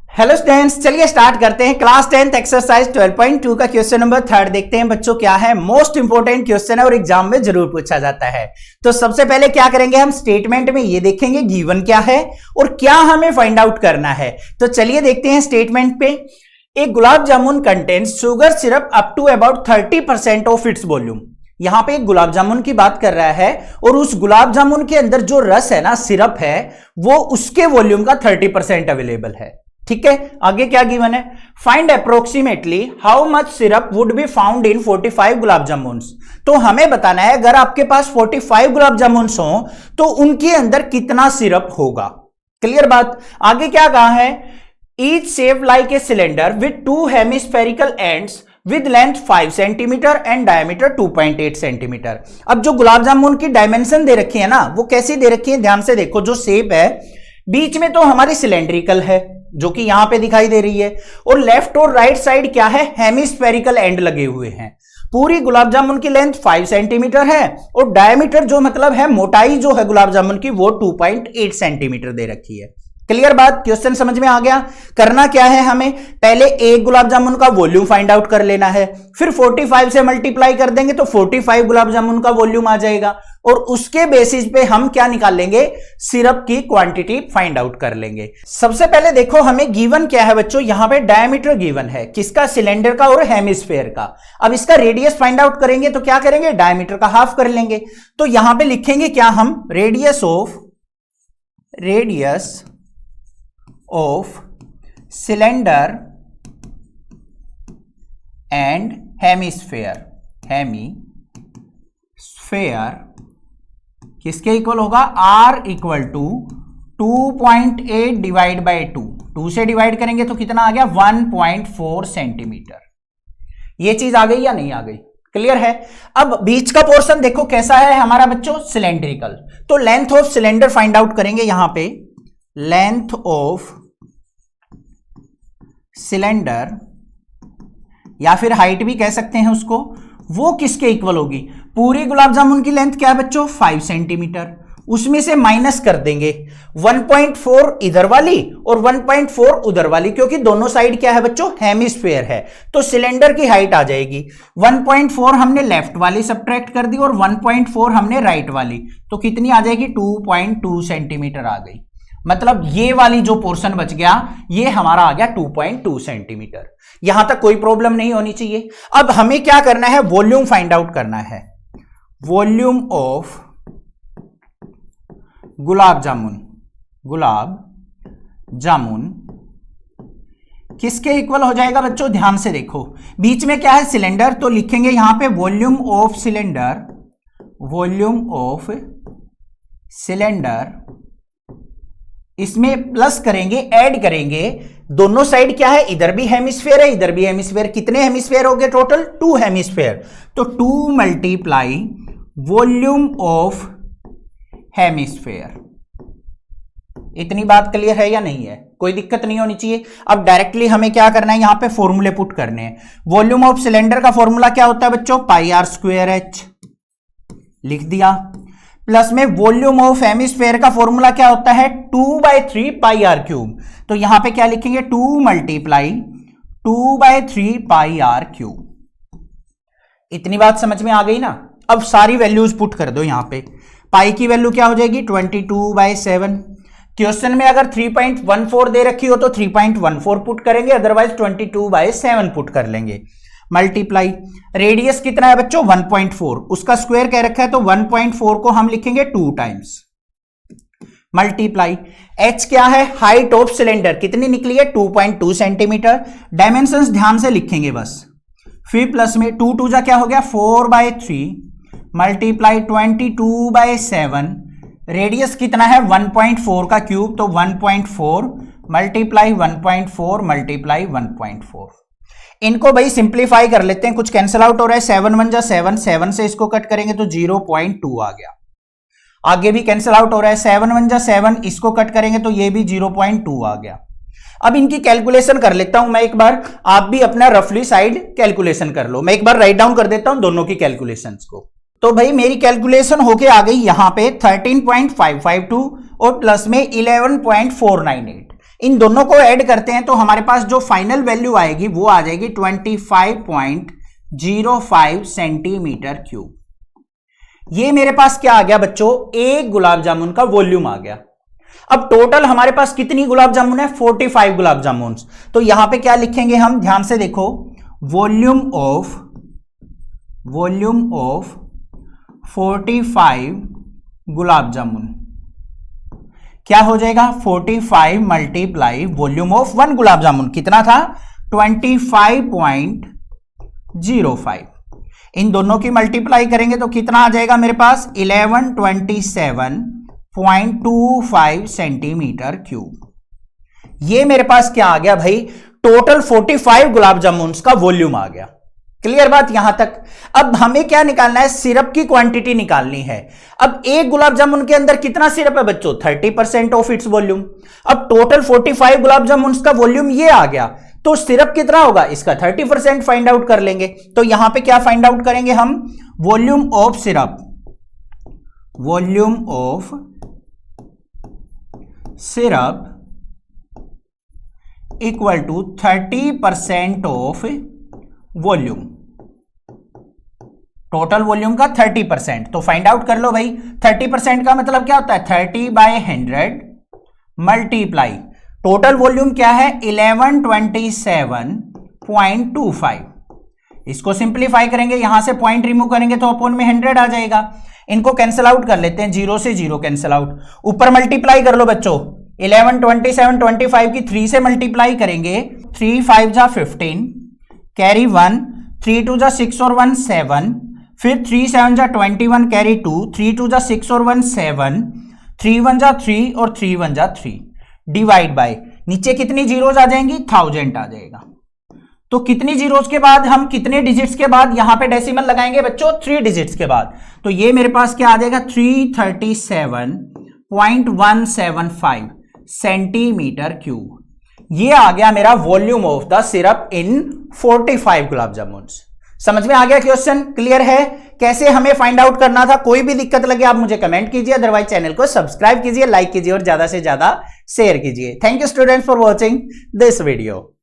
Hello students, चलिए start करते हैं। क्लास 10th एक्सरसाइज 12.2 का क्वेश्चन नंबर 3 देखते हैं बच्चों क्या है। मोस्ट इंपोर्टेंट क्वेश्चन है और एग्जाम में जरूर पूछा जाता है। तो सबसे पहले क्या करेंगे, हम स्टेटमेंट में ये देखेंगे गिवन क्या है और क्या हमें फाइंड आउट करना है। तो चलिए देखते हैं स्टेटमेंट पे। एक gulab jamun contains sugar syrup up to about 30% of its volume. यहां पे एक गुलाब जामुन की बात कर रहा है और उस गुलाब जामुन के अंदर जो रस है ना, सिरप है, वो उसके वॉल्यूम का 30% अवेलेबल है। ठीक है, आगे क्या गिवन है, find approximately how much syrup would be found in 45 गुलाब जामुन्स। तो हमें बताना है अगर आपके पास 45 गुलाब जामुन्स हो तो उनके अंदर कितना सिरप होगा। क्लियर बात। आगे क्या कहा है, each shape like a cylinder with 2 hemispherical ends with length 5 centimetre and diameter 2.8 centimetre. अब जो गुलाब जामुन की डायमेंशन दे रखी है ना, वो कैसी दे रखी है, ध्यान से देखो। जो शेप है बीच में तो हमारी सिलेंड्रिकल है जो कि यहां पे दिखाई दे रही है, और लेफ्ट और राइट साइड क्या है, हेमिस्फेरिकल एंड लगे हुए हैं। पूरी गुलाब जामुन की लेंथ 5 सेंटीमीटर है और डायमीटर जो मतलब है मोटाई जो है गुलाब जामुन की वो 2.8 सेंटीमीटर दे रखी है। क्लियर बात, क्वेश्चन समझ में आ गया। करना क्या है, हमें पहले एक गुलाब जामुन का वॉल्यूम फाइंड आउट कर लेना है, फिर 45 से मल्टीप्लाई कर देंगे तो 45 गुलाब जामुन का वॉल्यूम आ जाएगा और उसके बेसिस पे हम क्या निकाल लेंगे, सिरप की क्वांटिटी फाइंड आउट कर लेंगे। सबसे पहले देखो हमें गिवन क्या है बच्चों, यहां पे डायमीटर गिवन है, किसका, सिलेंडर का और हेमिस्फेयर का। अब इसका रेडियस फाइंड आउट करेंगे तो क्या करेंगे, डायमीटर का हाफ कर लेंगे। तो यहां पे लिखेंगे क्या हम, radius of cylinder and hemisphere किसके इक्वल होगा, R equal to 2.8 divide by 2 से डिवाइड करेंगे तो कितना आ गया, 1.4 सेंटीमीटर। ये चीज आ गई या नहीं आ गई, क्लियर है। अब बीच का पोर्शन देखो कैसा है हमारा बच्चों, सिलेंड्रिकल। तो length of cylinder find out करेंगे यहां पे, लेंथ ऑफ सिलेंडर या फिर हाइट भी कह सकते हैं उसको, वो किसके इक्वल होगी, पूरी गुलाब जामुन की लेंथ क्या है बच्चों, 5 सेंटीमीटर, उसमें से माइनस कर देंगे 1.4 इधर वाली और 1.4 उधर वाली, क्योंकि दोनों साइड क्या है बच्चों, हेमिस्फेयर है। तो सिलेंडर की हाइट आ जाएगी 1.4 हमने लेफ्ट वाली सब्ट्रैक्ट कर दी और 1.4 हमने राइट वाली, तो कितनी आ जाएगी, 2.2 सेंटीमीटर आ गई। मतलब ये वाली जो पोर्शन बच गया ये हमारा आ गया 2.2 सेंटीमीटर। यहां तक कोई प्रॉब्लम नहीं होनी चाहिए। अब हमें क्या करना है, वॉल्यूम फाइंड आउट करना है। वॉल्यूम ऑफ गुलाब जामुन किसके इक्वल हो जाएगा बच्चों, ध्यान से देखो। बीच में क्या है, सिलेंडर, तो लिखेंगे यहां पे वॉल्यूम ऑफ सिलेंडर, इसमें प्लस करेंगे, ऐड करेंगे, दोनों साइड क्या है, इधर भी हेमिस्फेयर है इधर भी हेमिस्फेयर। कितने हेमिस्फेयर हो गए टोटल, 2 हेमिस्फेयर। तो 2 मल्टीप्लाई वॉल्यूम ऑफ हेमिस्फेयर। इतनी बात क्लियर है या नहीं है, कोई दिक्कत नहीं होनी चाहिए। अब डायरेक्टली हमें क्या करना है, यहां पे फॉर्मूले पुट करने हैं। वॉल्यूम ऑफ सिलेंडर का फॉर्मूला क्या होता है बच्चों, πr²h लिख दिया, प्लस में वॉल्यूम ऑफ हेमिस्फेयर का फॉर्मूला क्या होता है, 2/3 πr³। तो यहां पे क्या लिखेंगे, 2 मल्टीप्लाई 2/3 πr³। इतनी बात समझ में आ गई ना। अब सारी वैल्यूज पुट कर दो यहां पे। पाई की वैल्यू क्या हो जाएगी, 22/7। क्वेश्चन में अगर 3.14 दे रखी हो तो 3.14 पुट करेंगे, अदरवाइज 22/7 पुट कर लेंगे। मल्टीप्लाई रेडियस कितना है बच्चों, 1.4, उसका स्क्वायर कह रखा है तो 1.4 को हम लिखेंगे 2 टाइम्स। मल्टीप्लाई h क्या है, हाइट ऑफ सिलेंडर कितनी निकली है, 2.2 सेंटीमीटर। डायमेंशंस ध्यान से लिखेंगे बस। फिर प्लस में 2 2 जा क्या हो गया, 4/3 मल्टीप्लाई 22/7। रेडियस कितना है, 1.4 का क्यूब, तो 1.4 मल्टीप्लाई 1.4 मल्टीप्लाई 1.4। इनको भाई सिंप्लीफाई कर लेते हैं, कुछ कैंसिल आउट हो रहा है, 7 1 जा 7, 7 से इसको कट करेंगे तो 0.2 आ गया। आगे भी कैंसिल आउट हो रहा है, 7 1 जा 7, इसको कट करेंगे तो ये भी 0.2 आ गया। अब इनकी कैलकुलेशन कर लेता हूं मैं एक बार, आप भी अपना रफली साइड कैलकुलेशन कर लो। मैं एक बार राइट डाउन कर देता हूं दोनों की कैलकुलेशंस को। तो भाई मेरी कैलकुलेशन होके आ गई यहां पे 13.552 और प्लस में 11.498। इन दोनों को ऐड करते हैं तो हमारे पास जो फाइनल वैल्यू आएगी वो आ जाएगी 25.05 सेंटीमीटर क्यूब। ये मेरे पास क्या आ गया बच्चों, एक गुलाब जामुन का वॉल्यूम आ गया। अब टोटल हमारे पास कितनी गुलाब जामुन है, 45 गुलाब जामुन। तो यहां पे क्या लिखेंगे हम, ध्यान से देखो, वॉल्यूम ऑफ 45 गुलाब जामुन क्या हो जाएगा, 45 multiply volume of 1 gulab jamun कितना था, 25.05। इन दोनों की मल्टीप्लाई करेंगे तो कितना आ जाएगा मेरे पास, 1127.25 सेंटीमीटर क्यूब। ये मेरे पास क्या आ गया भाई, टोटल 45 गुलाब जामुन का वॉल्यूम आ गया। क्लियर बात यहां तक। अब हमें क्या निकालना है, सिरप की क्वांटिटी निकालनी है। अब एक गुलाब जामुन के अंदर कितना सिरप है बच्चों, 30% ऑफ इट्स वॉल्यूम। अब टोटल 45 गुलाब जामुन का वॉल्यूम ये आ गया, तो सिरप कितना होगा, इसका 30% फाइंड आउट कर लेंगे। तो यहां पे क्या फाइंड आउट करेंगे हम, volume of syrup equal to 30% of volume, total volume का 30%। तो फाइंड आउट कर लो भाई, 30% का मतलब क्या होता है, 30/100 मल्टीप्लाई टोटल वॉल्यूम क्या है, 1127.25। इसको सिंप्लीफाई करेंगे, यहां से पॉइंट रिमूव करेंगे तो अपॉन में 100 आ जाएगा। इनको कैंसिल आउट कर लेते हैं, 0 से 0 कैंसिल आउट। ऊपर मल्टीप्लाई कर लो बच्चों, 1127.25 की 3 से मल्टीप्लाई करेंगे, 3 5 जा 15, कैरी 1, 3 2 जा 6 और 1 7, फिर 3 7 जा 21, कैरी 2, 3 2 जा 6 और 1 7, 3 1 जा 3 और 3 1 जा 3, डिवाइड बाय, नीचे कितनी जीरोज आ जाएंगी, 1000 आ जाएगा। तो कितनी जीरोज के बाद, हम कितने डिजिट्स के बाद यहां पे डेसिमल लगाएंगे बच्चों, 3 डिजिट्स के बाद। तो ये मेरे पास क्या आ जाएगा, 337.175 सेंटीमीटर क्यूब। ये आ गया मेरा वॉल्यूम ऑफ द सिरप इन 45 गुलाब जामुन। समझ में आ गया क्वेश्चन, क्लियर है कैसे हमें फाइंड आउट करना था। कोई भी दिक्कत लगे आप मुझे कमेंट कीजिए, अदरवाइज चैनल को सब्सक्राइब कीजिए, लाइक कीजिए और ज्यादा से ज्यादा शेयर कीजिए। Thank you students for watching this video.